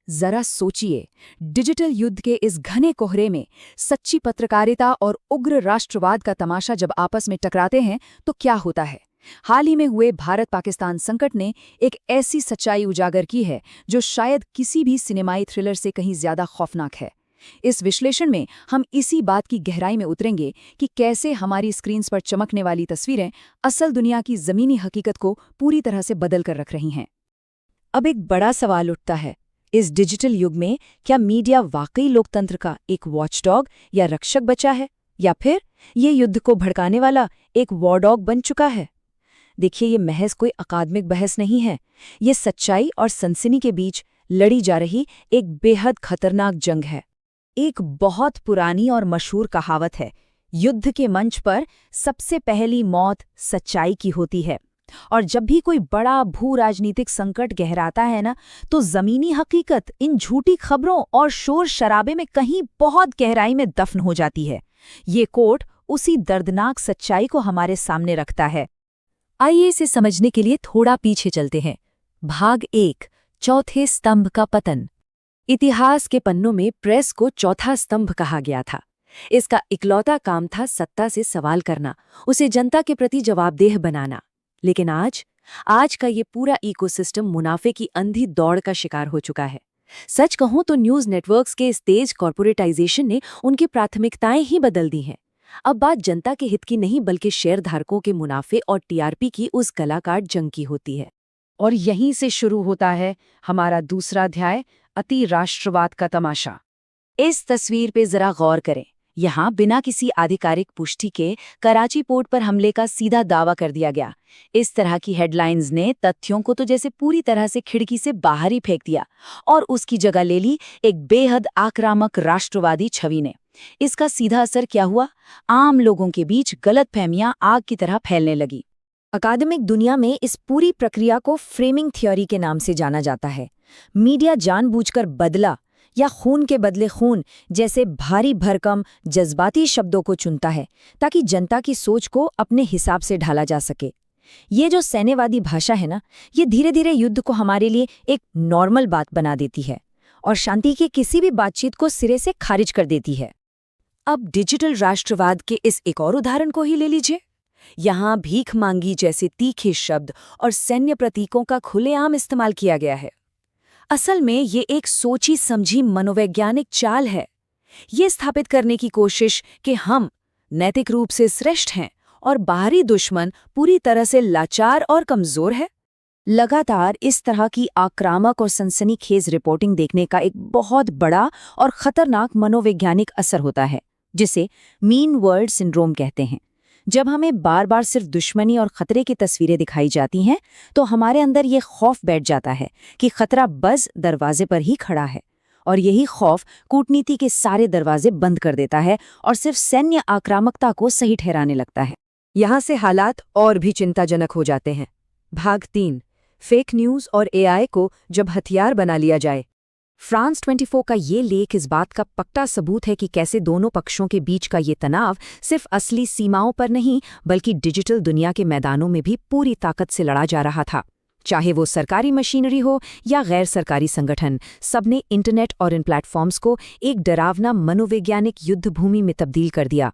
जरा सोचिए, डिजिटल युद्ध के इस घने कोहरे में सच्ची पत्रकारिता और उग्र राष्ट्रवाद का तमाशा जब आपस में टकराते हैं तो क्या होता है। हाल ही में हुए भारत पाकिस्तान संकट ने एक ऐसी सच्चाई उजागर की है जो शायद किसी भी सिनेमाई थ्रिलर से कहीं ज्यादा खौफनाक है। इस विश्लेषण में हम इसी बात की गहराई में उतरेंगे कि कैसे हमारी स्क्रीन्स पर चमकने वाली तस्वीरें असल दुनिया की जमीनी हकीकत को पूरी तरह से बदल कर रख रही हैं। अब एक बड़ा सवाल उठता है, इस डिजिटल युग में क्या मीडिया वाकई लोकतंत्र का एक वॉचडॉग या रक्षक बचा है, या फिर ये युद्ध को भड़काने वाला एक वॉरडॉग बन चुका है। देखिए, ये महज कोई अकादमिक बहस नहीं है, ये सच्चाई और सनसनी के बीच लड़ी जा रही एक बेहद खतरनाक जंग है। एक बहुत पुरानी और मशहूर कहावत है, युद्ध के मंच पर सबसे पहली मौत सच्चाई की होती है। और जब भी कोई बड़ा भू राजनीतिक संकट गहराता है ना, तो जमीनी हकीकत इन झूठी खबरों और शोर शराबे में कहीं बहुत गहराई में दफन हो जाती है। ये कोट उसी दर्दनाक सच्चाई को हमारे सामने रखता है। आइए इसे समझने के लिए थोड़ा पीछे चलते हैं। भाग 1, चौथे स्तंभ का पतन। इतिहास के पन्नों में प्रेस को चौथा स्तंभ कहा गया था। इसका इकलौता काम था सत्ता से सवाल करना, उसे जनता के प्रति जवाबदेह बनाना। लेकिन आज का ये पूरा इकोसिस्टम मुनाफे की अंधी दौड़ का शिकार हो चुका है। सच कहूं तो न्यूज नेटवर्क्स के इस तेज कॉर्पोरेटाइजेशन ने उनकी प्राथमिकताएं ही बदल दी हैं। अब बात जनता के हित की नहीं बल्कि शेयरधारकों के मुनाफे और टीआरपी की उस गलाकाट जंग की होती है। और यहीं से शुरू होता है हमारा दूसरा अध्याय, अति राष्ट्रवाद का तमाशा। इस तस्वीर पे जरा गौर करें। यहाँ बिना किसी आधिकारिक पुष्टि के कराची पोर्ट पर हमले का सीधा दावा कर दिया गया। इस तरह की हेडलाइंस ने तथ्यों को तो जैसे पूरी तरह से खिड़की से बाहर ही फेंक दिया और उसकी जगह ले ली एक बेहद आक्रामक राष्ट्रवादी छवि ने। इसका सीधा असर क्या हुआ? आम लोगों के बीच गलतफहमियां आग की तरह फैलने लगी। अकादमिक दुनिया में इस पूरी प्रक्रिया को फ्रेमिंग थ्योरी के नाम से जाना जाता है। मीडिया जानबूझकर बदला या खून के बदले खून जैसे भारी भरकम जज्बाती शब्दों को चुनता है ताकि जनता की सोच को अपने हिसाब से ढाला जा सके। ये जो सैन्यवादी भाषा है ना, ये धीरे धीरे युद्ध को हमारे लिए एक नॉर्मल बात बना देती है और शांति की किसी भी बातचीत को सिरे से खारिज कर देती है। अब डिजिटल राष्ट्रवाद के इस एक और उदाहरण को ही ले लीजिए। यहाँ भीख मांगी जैसे तीखे शब्द और सैन्य प्रतीकों का खुलेआम इस्तेमाल किया गया है। असल में ये एक सोची समझी मनोवैज्ञानिक चाल है। ये स्थापित करने की कोशिश कि हम नैतिक रूप से श्रेष्ठ हैं और बाहरी दुश्मन पूरी तरह से लाचार और कमजोर है। लगातार इस तरह की आक्रामक और सनसनीखेज रिपोर्टिंग देखने का एक बहुत बड़ा और खतरनाक मनोवैज्ञानिक असर होता है, जिसे मीन वर्ल्ड सिंड्रोम कहते हैं। जब हमें बार बार सिर्फ दुश्मनी और खतरे की तस्वीरें दिखाई जाती हैं, तो हमारे अंदर ये खौफ बैठ जाता है कि खतरा बस दरवाजे पर ही खड़ा है। और यही खौफ कूटनीति के सारे दरवाजे बंद कर देता है और सिर्फ सैन्य आक्रामकता को सही ठहराने लगता है। यहाँ से हालात और भी चिंताजनक हो जाते हैं। भाग 3, फेक न्यूज़ और एआई को जब हथियार बना लिया जाए। फ्रांस 24 का ये लेख इस बात का पक्का सबूत है कि कैसे दोनों पक्षों के बीच का ये तनाव सिर्फ असली सीमाओं पर नहीं बल्कि डिजिटल दुनिया के मैदानों में भी पूरी ताकत से लड़ा जा रहा था। चाहे वो सरकारी मशीनरी हो या गैर सरकारी संगठन, सबने इंटरनेट और इन प्लेटफॉर्म्स को एक डरावना मनोवैज्ञानिक युद्ध भूमि में तब्दील कर दिया।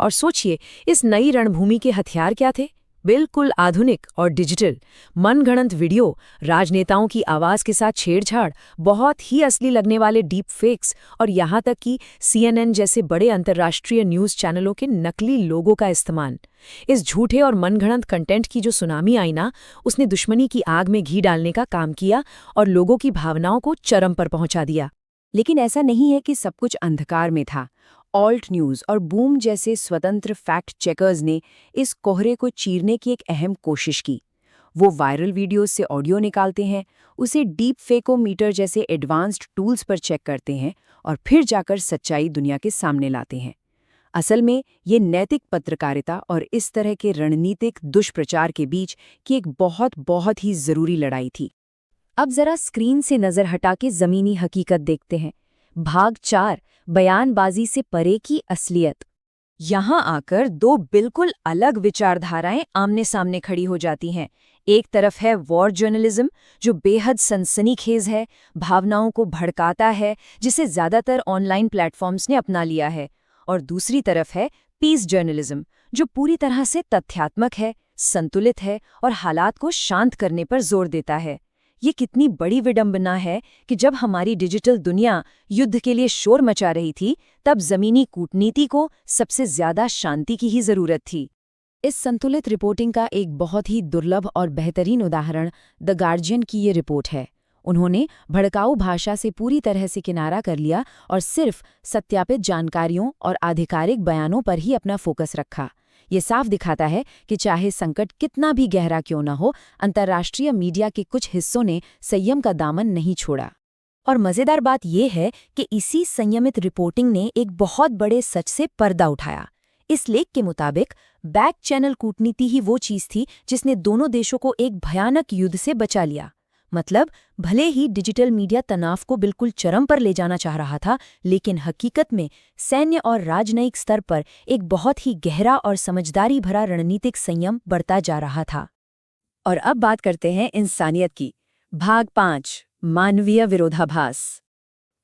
और सोचिए, इस नई रणभूमि के हथियार क्या थे? बिल्कुल आधुनिक और डिजिटल। मनगढ़ंत वीडियो, राजनेताओं की आवाज़ के साथ छेड़छाड़, बहुत ही असली लगने वाले डीप फेक्स और यहाँ तक कि CNN जैसे बड़े अंतर्राष्ट्रीय न्यूज़ चैनलों के नकली लोगों का इस्तेमाल। इस झूठे और मनगढ़ंत कंटेंट की जो सुनामी आई ना, उसने दुश्मनी की आग में घी डालने का काम किया और लोगों की भावनाओं को चरम पर पहुंचा दिया। लेकिन ऐसा नहीं है कि सब कुछ अंधकार में था। ऑल्ट न्यूज़ और बूम जैसे स्वतंत्र फैक्ट चेकर्स ने इस कोहरे को चीरने की एक अहम कोशिश की। वो वायरल वीडियोस से ऑडियो निकालते हैं, उसे डीप फेकोमीटर जैसे एडवांस्ड टूल्स पर चेक करते हैं और फिर जाकर सच्चाई दुनिया के सामने लाते हैं। असल में ये नैतिक पत्रकारिता और इस तरह के रणनीतिक दुष्प्रचार के बीच की एक बहुत ही ज़रूरी लड़ाई थी। अब जरा स्क्रीन से नज़र हटा के ज़मीनी हकीकत देखते हैं। भाग 4, बयानबाजी से परे की असलियत। यहाँ आकर दो बिल्कुल अलग विचारधाराएं आमने सामने खड़ी हो जाती हैं। एक तरफ है वॉर जर्नलिज्म, जो बेहद सनसनीखेज है, भावनाओं को भड़काता है, जिसे ज्यादातर ऑनलाइन प्लेटफॉर्म्स ने अपना लिया है। और दूसरी तरफ है पीस जर्नलिज्म, जो पूरी तरह से तथ्यात्मक है, संतुलित है और हालात को शांत करने पर जोर देता है। ये कितनी बड़ी विडंबना है कि जब हमारी डिजिटल दुनिया युद्ध के लिए शोर मचा रही थी, तब जमीनी कूटनीति को सबसे ज्यादा शांति की ही जरूरत थी। इस संतुलित रिपोर्टिंग का एक बहुत ही दुर्लभ और बेहतरीन उदाहरण द गार्जियन की ये रिपोर्ट है। उन्होंने भड़काऊ भाषा से पूरी तरह से किनारा कर लिया और सिर्फ सत्यापित जानकारियों और आधिकारिक बयानों पर ही अपना फोकस रखा। ये साफ दिखाता है कि चाहे संकट कितना भी गहरा क्यों न हो, अंतर्राष्ट्रीय मीडिया के कुछ हिस्सों ने संयम का दामन नहीं छोड़ा। और मज़ेदार बात यह है कि इसी संयमित रिपोर्टिंग ने एक बहुत बड़े सच से पर्दा उठाया। इस लेख के मुताबिक बैक चैनल कूटनीति ही वो चीज़ थी जिसने दोनों देशों को एक भयानक युद्ध से बचा लिया। मतलब भले ही डिजिटल मीडिया तनाव को बिल्कुल चरम पर ले जाना चाह रहा था, लेकिन हकीकत में सैन्य और राजनयिक स्तर पर एक बहुत ही गहरा और समझदारी भरा रणनीतिक संयम बढ़ता जा रहा था। और अब बात करते हैं इंसानियत की। भाग 5, मानवीय विरोधाभास।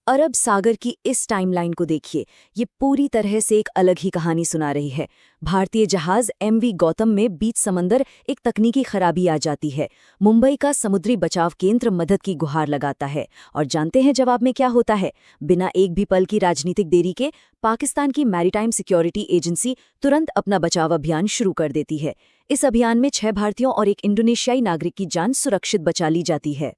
अरब सागर की इस टाइमलाइन को देखिए, ये पूरी तरह से एक अलग ही कहानी सुना रही है। भारतीय जहाज MV गौतम में बीच समंदर एक तकनीकी खराबी आ जाती है। मुंबई का समुद्री बचाव केंद्र मदद की गुहार लगाता है, और जानते हैं जवाब में क्या होता है? बिना एक भी पल की राजनीतिक देरी के पाकिस्तान की मैरीटाइम सिक्योरिटी एजेंसी तुरंत अपना बचाव अभियान शुरू कर देती है। इस अभियान में 6 भारतीयों और एक इंडोनेशियाई नागरिक की जान सुरक्षित बचा ली जाती है।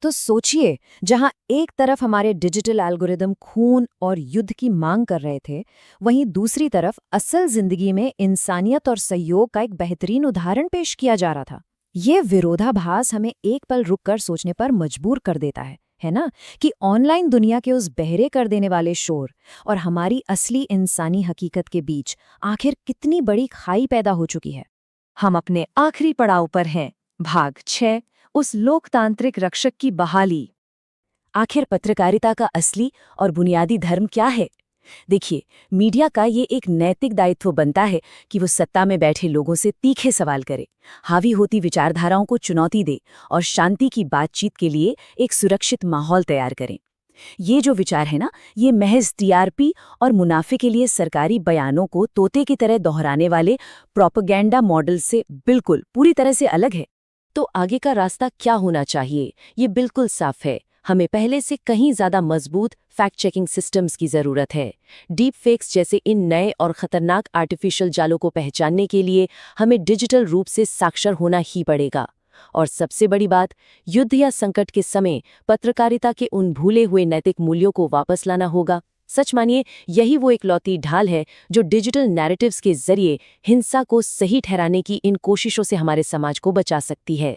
तो सोचिए, जहां एक तरफ हमारे डिजिटल एल्गोरिदम खून और युद्ध की मांग कर रहे थे, वहीं दूसरी तरफ असल जिंदगी में इंसानियत और सहयोग का एक बेहतरीन उदाहरण पेश किया जा रहा था। ये विरोधाभास हमें एक पल रुककर सोचने पर मजबूर कर देता है ना? कि ऑनलाइन दुनिया के उस बहरे कर देने वाले शोर और हमारी असली इंसानी हकीकत के बीच आखिर कितनी बड़ी खाई पैदा हो चुकी है। हम अपने आखिरी पड़ाव पर हैं। भाग 6, उस लोकतांत्रिक रक्षक की बहाली। आखिर पत्रकारिता का असली और बुनियादी धर्म क्या है? देखिए, मीडिया का ये एक नैतिक दायित्व बनता है कि वो सत्ता में बैठे लोगों से तीखे सवाल करे, हावी होती विचारधाराओं को चुनौती दे और शांति की बातचीत के लिए एक सुरक्षित माहौल तैयार करें। ये जो विचार है ना, ये महज TRP और मुनाफे के लिए सरकारी बयानों को तोते की तरह दोहराने वाले प्रोपेगेंडा मॉडल से बिल्कुल पूरी तरह से अलग है। तो आगे का रास्ता क्या होना चाहिए? ये बिल्कुल साफ है। हमें पहले से कहीं ज़्यादा मजबूत फैक्ट चेकिंग सिस्टम्स की ज़रूरत है। डीप फेक्स जैसे इन नए और ख़तरनाक आर्टिफिशियल जालों को पहचानने के लिए हमें डिजिटल रूप से साक्षर होना ही पड़ेगा। और सबसे बड़ी बात, युद्ध या संकट के समय पत्रकारिता के उन भूले हुए नैतिक मूल्यों को वापस लाना होगा। सच मानिए, यही वो इकलौती ढाल है जो डिजिटल नैरेटिव्स के जरिए हिंसा को सही ठहराने की इन कोशिशों से हमारे समाज को बचा सकती है।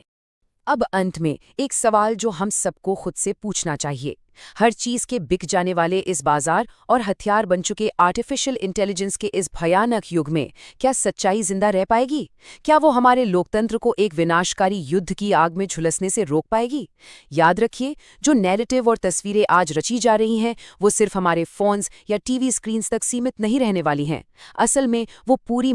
अब अंत में एक सवाल जो हम सबको खुद से पूछना चाहिए। हर चीज के बिक जाने वाले इस बाजार और हथियार बन चुके आर्टिफिशियल इंटेलिजेंस के इस भयानक युग में क्या सच्चाई जिंदा रह पाएगी? क्या वो हमारे लोकतंत्र को एक विनाशकारी युद्ध की आग में झुलसने से रोक पाएगी? याद रखिए, जो नैरेटिव और तस्वीरें आज रची जा रही हैं, वो सिर्फ हमारे फोन्स या TV स्क्रीन्स तक सीमित नहीं रहने वाली हैं। असल में वो पूरी